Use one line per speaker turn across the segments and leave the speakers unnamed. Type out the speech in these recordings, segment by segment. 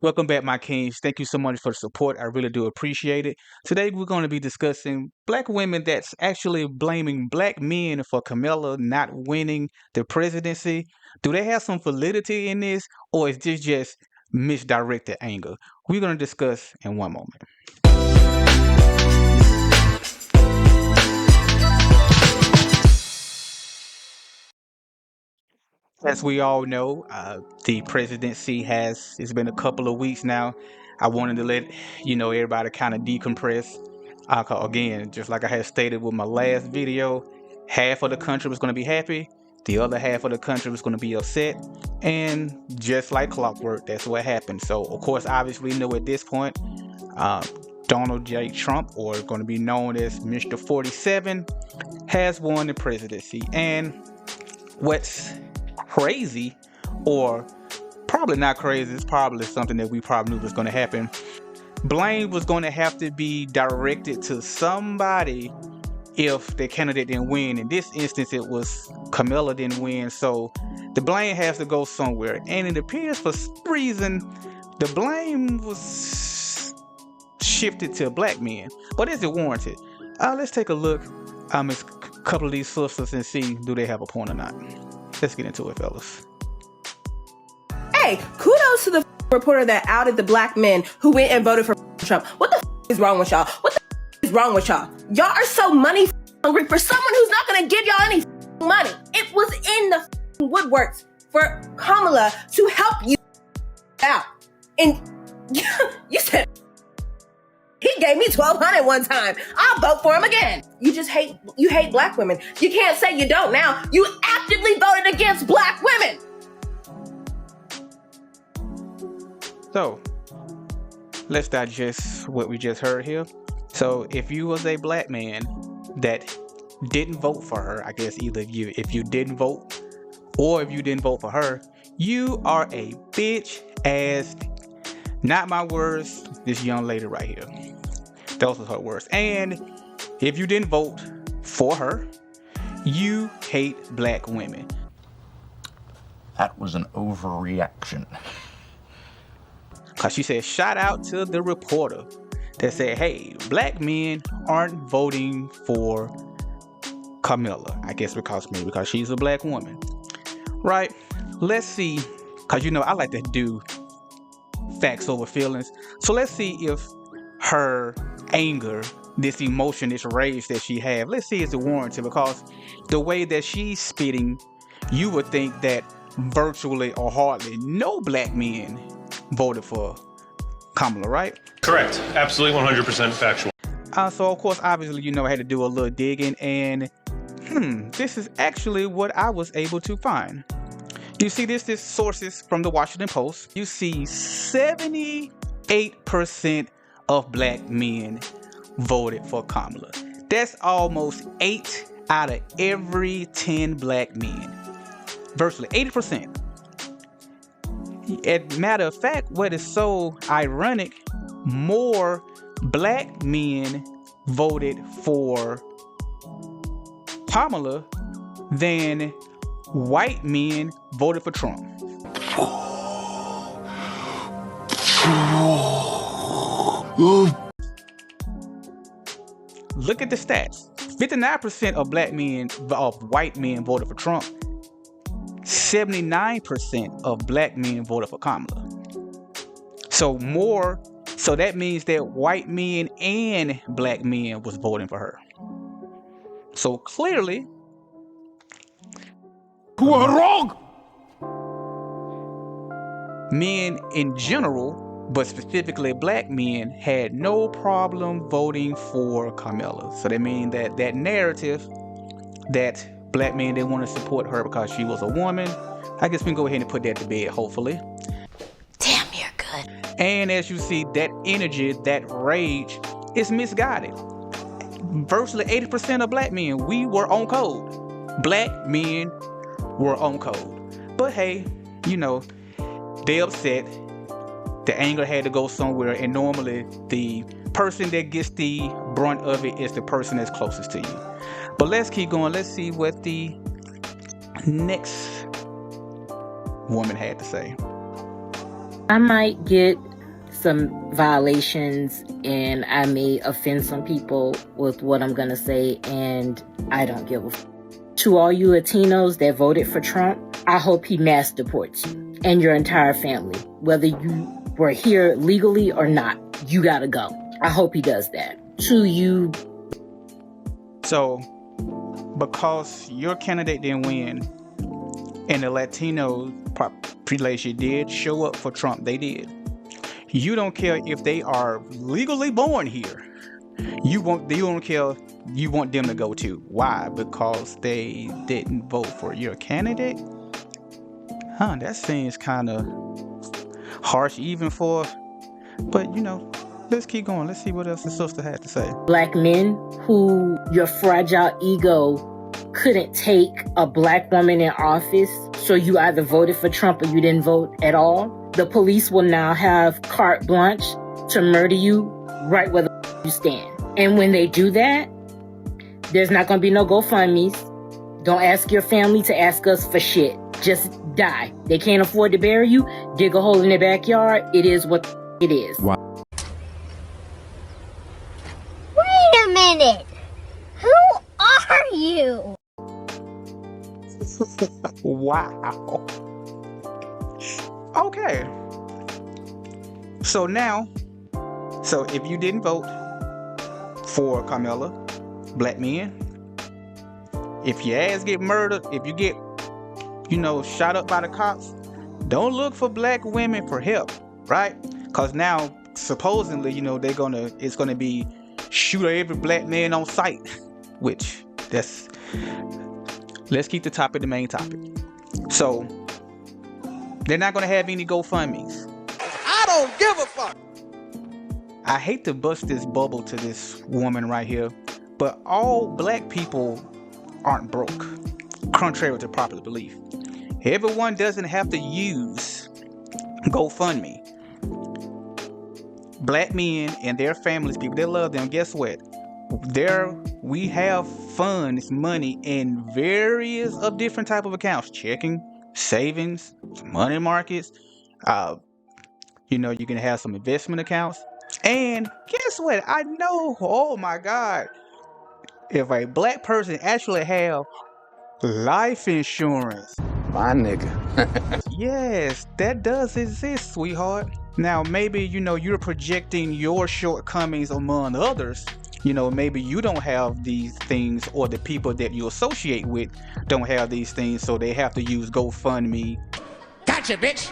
Welcome back, my kings. Thank you so much for the support. I really do appreciate it. Today, we're going to be discussing black women that's actually blaming black men for Kamala not winning the presidency. Do they have some validity in this, or is this just misdirected anger? We're going to discuss in one moment. As we all know, the presidency it's been a couple of weeks now. I wanted to let everybody kind of decompress. Again, just like I had stated with my last video, half of the country was going to be happy, the other half of the country was going to be upset, and just like clockwork, that's what happened. So, of course, obviously, at this point, Donald J. Trump, or going to be known as Mr. 47, has won the presidency. And what's crazy, or probably not crazy, it's probably something that we probably knew was going to happen. Blame was going to have to be directed to somebody if the candidate didn't win. In this instance, it was Kamala didn't win, so the blame has to go somewhere. And it appears for some reason the blame was shifted to black men. But is it warranted? Let's take a look at a couple of these sisters and see do they have a point or not. Let's get into it, fellas.
Hey, kudos to the reporter that outed the black men who went and voted for Trump. What the is wrong with y'all? What the is wrong with y'all? Y'all are so money hungry for someone who's not going to give y'all any money. It was in the woodworks for Kamala to help you out. And you said, he gave me $1,200 one time. I'll vote for him again. You hate black women. You can't say you don't now. You actively voted against black women.
So, let's digest what we just heard here. So, if you was a black man that didn't vote for her, I guess either if you didn't vote or if you didn't vote for her, you are a bitch ass. Not my words, this young lady right here. Those are her words. And if you didn't vote for her, you hate black women.
That was an overreaction.
Because she said, shout out to the reporter that said, hey, black men aren't voting for Kamala. I guess because she's a black woman. Right? Let's see. Because, I like to do facts over feelings. So let's see if her anger, this emotion, this rage that she have, let's see is it warranted, because the way that she's spitting, you would think that virtually or hardly no black men voted for Kamala, right?
Correct. Absolutely 100% factual.
So of course, obviously, I had to do a little digging, and this is actually what I was able to find. You see, this is sources from the Washington Post. You see 78% of black men voted for Kamala. That's almost 8 out of every 10 black men. Virtually 80%. As a matter of fact, what is so ironic, more black men voted for Kamala than white men voted for Trump. Look at the stats. 59% of white men voted for Trump. 79% of black men voted for Kamala. So that means that white men and black men was voting for her. So clearly,
You are wrong!
men in general, but specifically black men, had no problem voting for Kamala. So that means that narrative that black men didn't want to support her because she was a woman, I guess we can go ahead and put that to bed, hopefully.
Damn, you're good.
And as you see, that energy, that rage is misguided. Virtually 80% of black men, we were on code. Black men were on code. But hey, they upset. The anger had to go somewhere, and normally the person that gets the brunt of it is the person that's closest to you. But let's keep going. Let's see what the next woman had to say.
I might get some violations and I may offend some people with what I'm gonna say, and I don't give a f. To all you Latinos that voted for Trump, I hope he mass deports you and your entire family. Whether you were here legally or not, you gotta go. I hope he does that. To you.
So, because your candidate didn't win, and the Latino population did show up for Trump, they did. You don't care if they are legally born here. You don't care. You want them to go too. Why? Because they didn't vote for your candidate? Huh, that seems kind of harsh even for, but you know, let's keep going. Let's see what else the sister had to say.
Black men who your fragile ego couldn't take a black woman in office, so you either voted for Trump or you didn't vote at all. The police will now have carte blanche to murder you right where you stand. And when they do that, there's not going to be no GoFundMes. Don't ask your family to ask us for shit. Just die. They can't afford to bury you. Dig a hole in their backyard. It is what it is.
Wow. Wait a minute. Who are you?
Wow. Okay. So now, if you didn't vote for Kamala, black men, if your ass get murdered, if you get, shot up by the cops, don't look for black women for help, right? Because now, supposedly, it's gonna be shoot every black man on sight, which let's keep the topic the main topic. So, they're not gonna have any GoFundMes.
I don't give a fuck.
I hate to bust this bubble to this woman right here, but all black people aren't broke, contrary to popular belief. Everyone doesn't have to use GoFundMe. Black men and their families, people that love them, guess what? We have funds, money in various of different type of accounts, checking, savings, money markets. You can have some investment accounts. And guess what? I know, oh my God, if a black person actually have life insurance.
My nigga.
Yes, that does exist, sweetheart. Now, maybe, you're projecting your shortcomings among others. Maybe you don't have these things, or the people that you associate with don't have these things, so they have to use GoFundMe.
Gotcha, bitch.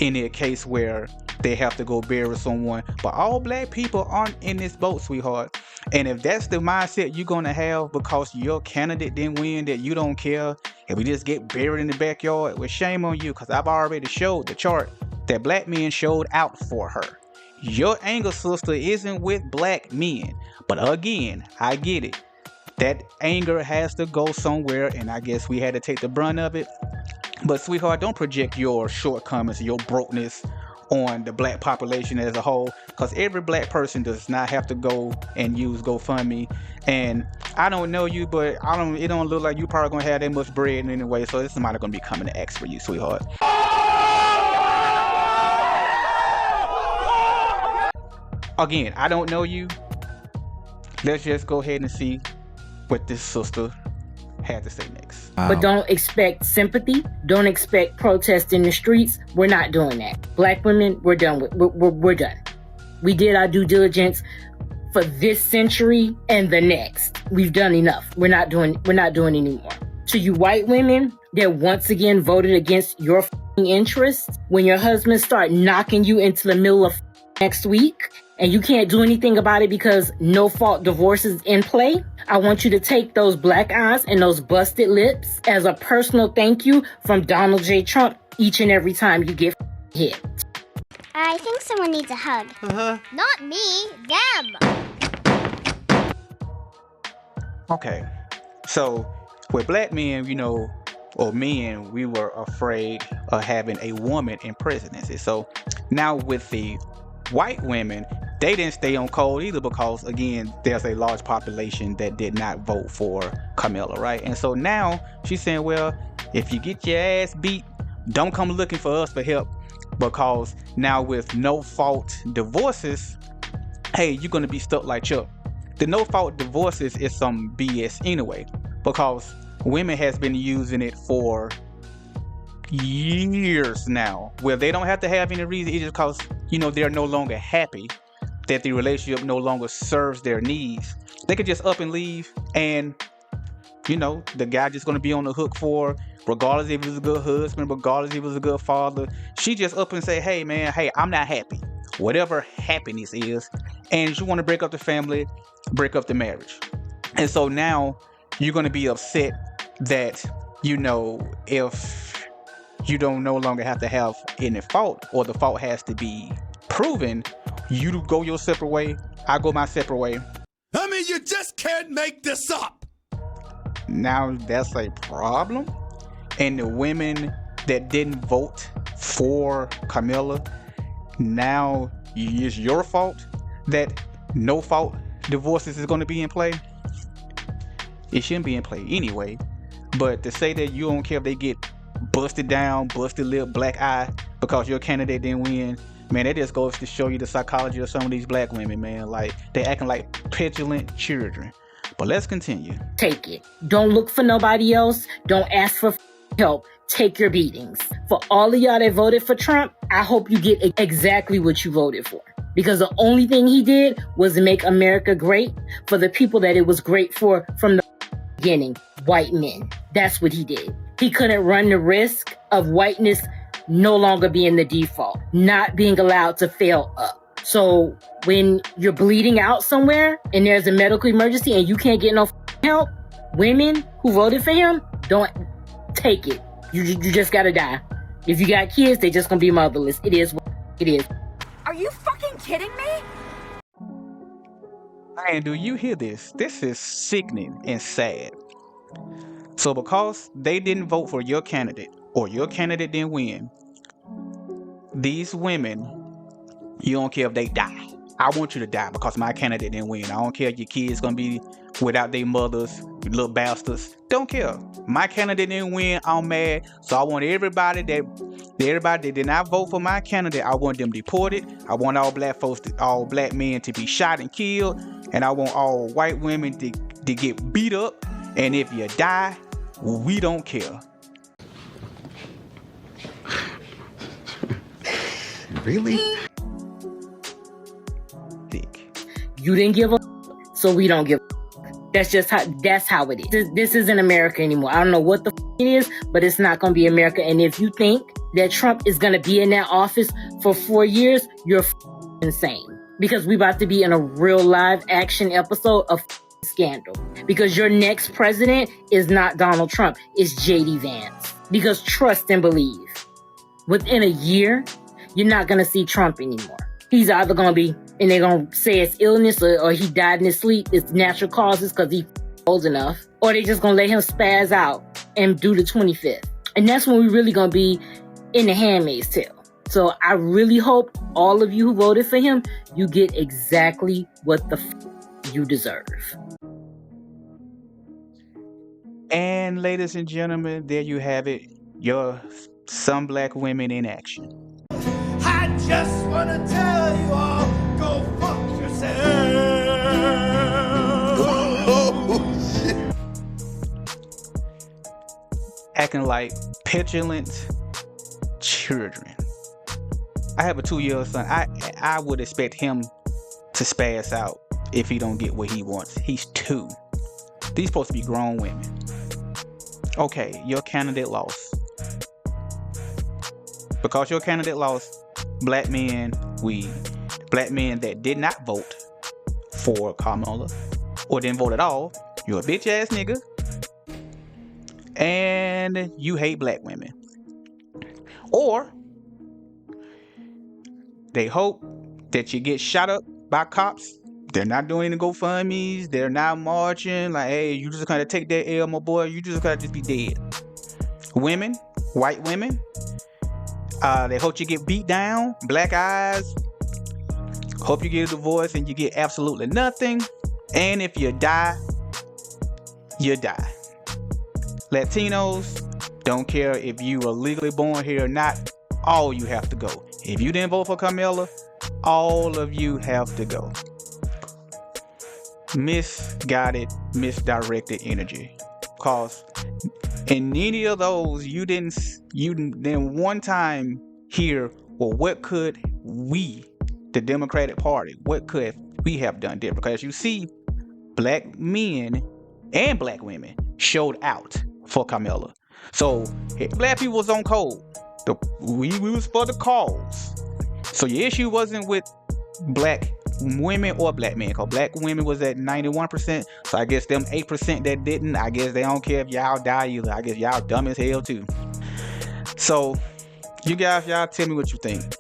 In a case where they have to go bury someone. But all black people aren't in this boat, sweetheart. And if that's the mindset you're going to have because your candidate didn't win, that you don't care, and we just get buried in the backyard, well, shame on you, because I've already showed the chart that black men showed out for her. Your anger, sister, isn't with black men. But again, I get it. That anger has to go somewhere, and I guess we had to take the brunt of it. But sweetheart, don't project your shortcomings, your brokenness on the black population as a whole, because every black person does not have to go and use GoFundMe. And I don't know you, but it don't look like you probably gonna have that much bread anyway, so somebody gonna be coming to ask for you, sweetheart. Again, I don't know you. Let's just go ahead and see what this sister had to say next.
But don't expect sympathy. Don't expect protest in the streets. We're not doing that. Black women, we're done with. We're done. We did our due diligence for this century and the next. We've done enough. We're not doing anymore. To you white women that once again voted against your interests, when your husbands start knocking you into the middle of next week and you can't do anything about it because no fault divorce is in play, I want you to take those black eyes and those busted lips as a personal thank you from Donald J. Trump each and every time you get hit.
I think someone needs a hug. Not me, them.
Okay, so with black men, or men, we were afraid of having a woman in presidency. So now with the white women, they didn't stay on cold either, because again, there's a large population that did not vote for Kamala, right? And so now she's saying, well, if you get your ass beat don't come looking for us for help, because now with no fault divorces, hey, you're gonna be stuck like Chuck. The no fault divorces is some BS anyway, because women has been using it for years now, where they don't have to have any reason. It's just because, you know, they're no longer happy, that the relationship no longer serves their needs. They could just up and leave, and you know, the guy just gonna be on the hook for, regardless if he was a good husband, regardless if he was a good father. She just up and say, hey man, hey, I'm not happy, whatever happiness is, and you want to break up the family, break up the marriage. And so now you're gonna be upset that, you know, if you don't no longer have to have any fault, or the fault has to be proven, you go your separate way, I go my separate way.
I mean, you just can't make this up.
Now that's a problem. And the women that didn't vote for Kamala, now it's your fault that no fault divorces is going to be in play. It shouldn't be in play anyway. But to say that you don't care if they get busted down, busted lip, black eye because your candidate didn't win, man, that just goes to show you the psychology of some of these black women, man. Like, they acting like petulant children. But let's continue.
Take it. Don't look for nobody else. Don't ask for help. Take your beatings. For all of y'all that voted for Trump, I hope you get exactly what you voted for. Because the only thing he did was make America great for the people that it was great for from the beginning, white men. That's what he did. He couldn't run the risk of whiteness no longer being the default, not being allowed to fail up. So when you're bleeding out somewhere and there's a medical emergency and you can't get no help, women who voted for him, don't take it. You just gotta die. If you got kids, they just gonna be motherless. It is what it is.
Are you fucking kidding me?
Man, do you hear this? This is sickening and sad. So because they didn't vote for your candidate, or your candidate didn't win, these women, you don't care if they die. I want you to die because my candidate didn't win. I don't care if your kids gonna be without their mothers, you little bastards. Don't care. My candidate didn't win. I'm mad. So I want everybody that did not vote for my candidate, I want them deported. I want all black folks, all black men to be shot and killed, and I want all white women to get beat up. And if you die, we don't care.
Really?
You didn't give a so we don't give a. That's how it is. This isn't America anymore. I don't know what the it is, but it's not going to be America. And if you think that Trump is going to be in that office for 4 years, you're insane. Because we about to be in a real live action episode of scandal. Because your next president is not Donald Trump, it's JD Vance. Because trust and believe, within a year, you're not going to see Trump anymore. He's either going to be, and they're going to say it's illness or he died in his sleep, it's natural causes because he's old enough, or they just going to let him spaz out and do the 25th. And that's when we really going to be in the Handmaid's Tale. So I really hope all of you who voted for him, you get exactly what the you deserve.
And ladies and gentlemen, there you have it. Some black women in action.
I just want to tell you all, go fuck yourself. Oh, shit.
Acting like petulant children. I have a 2-year-old son. I would expect him to spaz out if he don't get what he wants. He's 2. These supposed to be grown women. Okay, your candidate lost. Because your candidate lost, black men that did not vote for Kamala or didn't vote at all, you're a bitch ass nigga and you hate black women. Or they hope that you get shot up by cops. They're not doing any GoFundMes. They're not marching. Like, hey, you just gotta take that L, my boy. You just gotta be dead. Women, white women, they hope you get beat down, black eyes. Hope you get a divorce and you get absolutely nothing. And if you die, you die. Latinos, Don't care if you are legally born here or not, all you have to go. If you didn't vote for Kamala, all of you have to go. Misguided, misdirected energy. Cause in any of those, you didn't one time hear, well, what could we, the Democratic Party, what could we have done different? Because you see, black men and black women showed out for Kamala. So black people was on code. We was for the cause. So your issue wasn't with black women or black men, because black women was at 91%. So I guess them 8% that didn't, I guess they don't care if y'all die either. I guess y'all dumb as hell too. So you guys, y'all tell me what you think.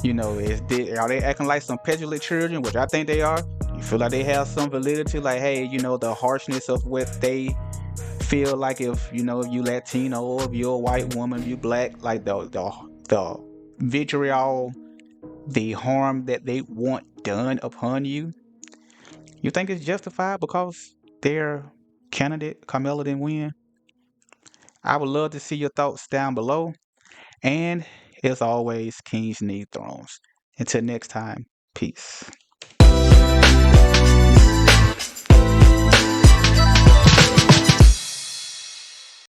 You know, are they acting like some petulant children, which I think they are? You feel like they have some validity, like, hey, you know, the harshness of what they feel like, if you know, if you Latino or if you're a white woman, if you black, like the vitriol, the harm that they want done upon you, you think it's justified because their candidate Kamala didn't win? I would love to see your thoughts down below. And as always, kings need thrones. Until next time, peace.